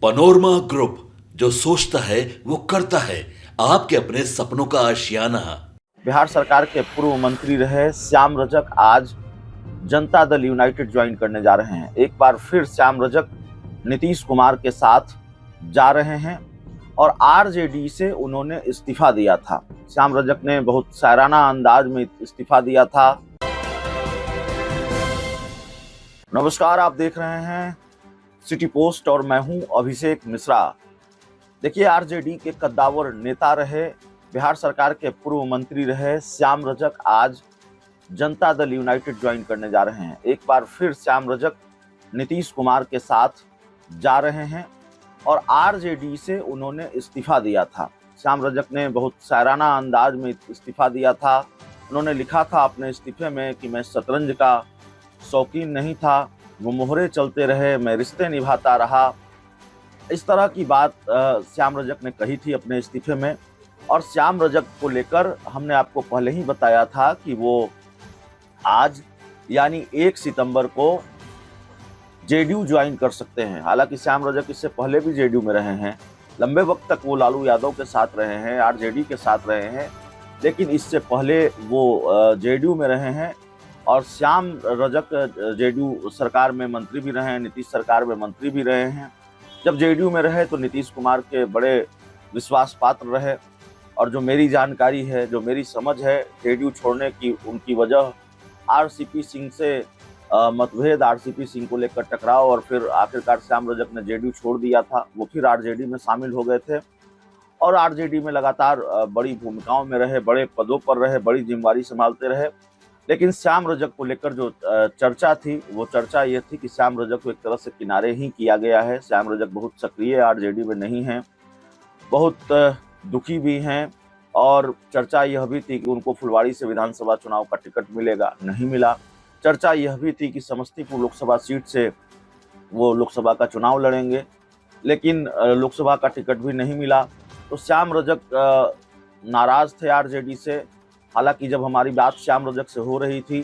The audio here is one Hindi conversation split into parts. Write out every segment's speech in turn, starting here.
पनोरमा ग्रुप, जो सोचता है वो करता है। आपके अपने सपनों का आशियाना। बिहार सरकार के पूर्व मंत्री रहे श्याम रजक आज जनता दल यूनाइटेड ज्वाइन करने जा रहे हैं। एक बार फिर श्याम रजक नीतीश कुमार के साथ जा रहे हैं और आरजेडी से उन्होंने इस्तीफा दिया था। श्याम रजक ने बहुत शायराना अंदाज में इस्तीफा दिया था। नमस्कार, आप देख रहे हैं सिटी पोस्ट और मैं हूं अभिषेक मिश्रा। देखिए, आरजेडी के कद्दावर नेता रहे, बिहार सरकार के पूर्व मंत्री रहे श्याम रजक आज जनता दल यूनाइटेड ज्वाइन करने जा रहे हैं। एक बार फिर श्याम रजक नीतीश कुमार के साथ जा रहे हैं और आरजेडी से उन्होंने इस्तीफा दिया था। श्याम रजक ने बहुत शायराना अंदाज में इस्तीफा दिया था। उन्होंने लिखा था अपने इस्तीफे में कि मैं शतरंज का शौकीन नहीं था, वो मोहरे चलते रहे, मैं रिश्ते निभाता रहा। इस तरह की बात श्याम रजक ने कही थी अपने इस्तीफे में। और श्याम रजक को लेकर हमने आपको पहले ही बताया था कि वो आज यानी 1 सितंबर को जेडीयू ज्वाइन कर सकते हैं। हालांकि श्याम रजक इससे पहले भी जेडीयू में रहे हैं, लंबे वक्त तक वो लालू यादव के साथ रहे हैं, आरजेडी के साथ रहे हैं, लेकिन इससे पहले वो जेडीयू में रहे हैं। और श्याम रजक जेडीयू सरकार में मंत्री भी रहे हैं, नीतीश सरकार में मंत्री भी रहे हैं। जब जेडीयू में रहे तो नीतीश कुमार के बड़े विश्वास पात्र रहे। और जो मेरी जानकारी है, जो मेरी समझ है, जेडीयू छोड़ने की उनकी वजह आरसीपी सिंह से मतभेद, आरसीपी सिंह को लेकर टकराव, और फिर आखिरकार श्याम रजक ने जेडीयू छोड़ दिया था। वो फिर आरजेडी में शामिल हो गए थे और आरजेडी में लगातार बड़ी भूमिकाओं में रहे, बड़े पदों पर रहे, बड़ी जिम्मेदारी संभालते रहे। लेकिन श्याम रजक को लेकर जो चर्चा थी, वो चर्चा ये थी कि श्याम रजक को एक तरह से किनारे ही किया गया है। श्याम रजक बहुत सक्रिय आरजेडी में नहीं हैं, बहुत दुखी भी हैं। और चर्चा यह भी थी कि उनको फुलवाड़ी से विधानसभा चुनाव का टिकट मिलेगा, नहीं मिला। चर्चा यह भी थी कि समस्तीपुर लोकसभा सीट से वो लोकसभा का चुनाव लड़ेंगे, लेकिन लोकसभा का टिकट भी नहीं मिला। तो श्याम रजक नाराज थे आरजेडी से। हालांकि जब हमारी बात श्याम रजक से हो रही थी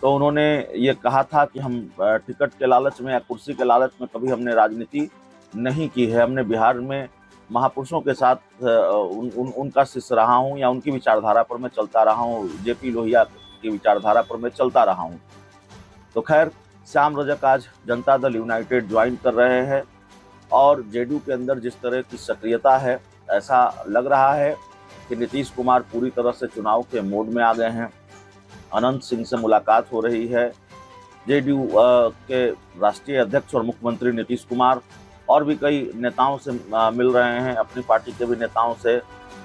तो उन्होंने ये कहा था कि हम टिकट के लालच में या कुर्सी के लालच में कभी हमने राजनीति नहीं की है। हमने बिहार में महापुरुषों के साथ उनका शिष्य रहा हूँ या उनकी विचारधारा पर मैं चलता रहा हूँ, जेपी लोहिया की विचारधारा पर मैं चलता रहा हूँ। तो खैर, श्याम रजक आज जनता दल यूनाइटेड ज्वाइन कर रहे हैं और जेडीयू के अंदर जिस तरह की सक्रियता है, ऐसा लग रहा है कि नीतीश कुमार पूरी तरह से चुनाव के मोड में आ गए हैं। अनंत सिंह से मुलाकात हो रही है। जेडीयू के राष्ट्रीय अध्यक्ष और मुख्यमंत्री नीतीश कुमार और भी कई नेताओं से मिल रहे हैं, अपनी पार्टी के भी नेताओं से,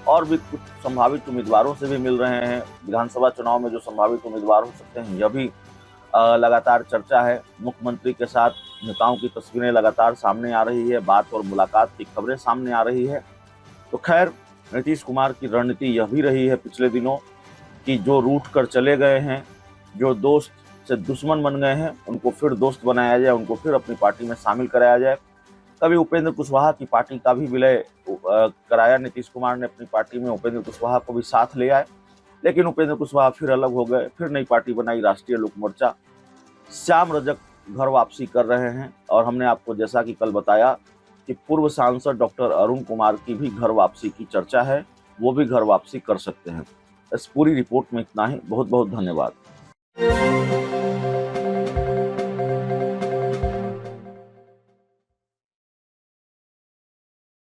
और भी कुछ संभावित उम्मीदवारों से भी मिल रहे हैं। विधानसभा चुनाव में जो संभावित उम्मीदवार हो सकते हैं, यह भी लगातार चर्चा है। मुख्यमंत्री के साथ नेताओं की तस्वीरें लगातार सामने आ रही है, बात और मुलाकात की खबरें सामने आ रही है। तो खैर, नीतीश कुमार की रणनीति यह भी रही है पिछले दिनों कि जो रूठ कर चले गए हैं, जो दोस्त से दुश्मन बन गए हैं, उनको फिर दोस्त बनाया जाए, उनको फिर अपनी पार्टी में शामिल कराया जाए। कभी उपेंद्र कुशवाहा की पार्टी का भी विलय कराया नीतीश कुमार ने अपनी पार्टी में, उपेंद्र कुशवाहा को भी साथ ले आए, लेकिन उपेंद्र कुशवाहा फिर अलग हो गए, फिर नई पार्टी बनाई राष्ट्रीय लोक मोर्चा। श्याम रजक घर वापसी कर रहे हैं और हमने आपको जैसा कि कल बताया कि पूर्व सांसद डॉक्टर अरुण कुमार की भी घर वापसी की चर्चा है, वो भी घर वापसी कर सकते हैं। इस पूरी रिपोर्ट में इतना ही। बहुत बहुत धन्यवाद।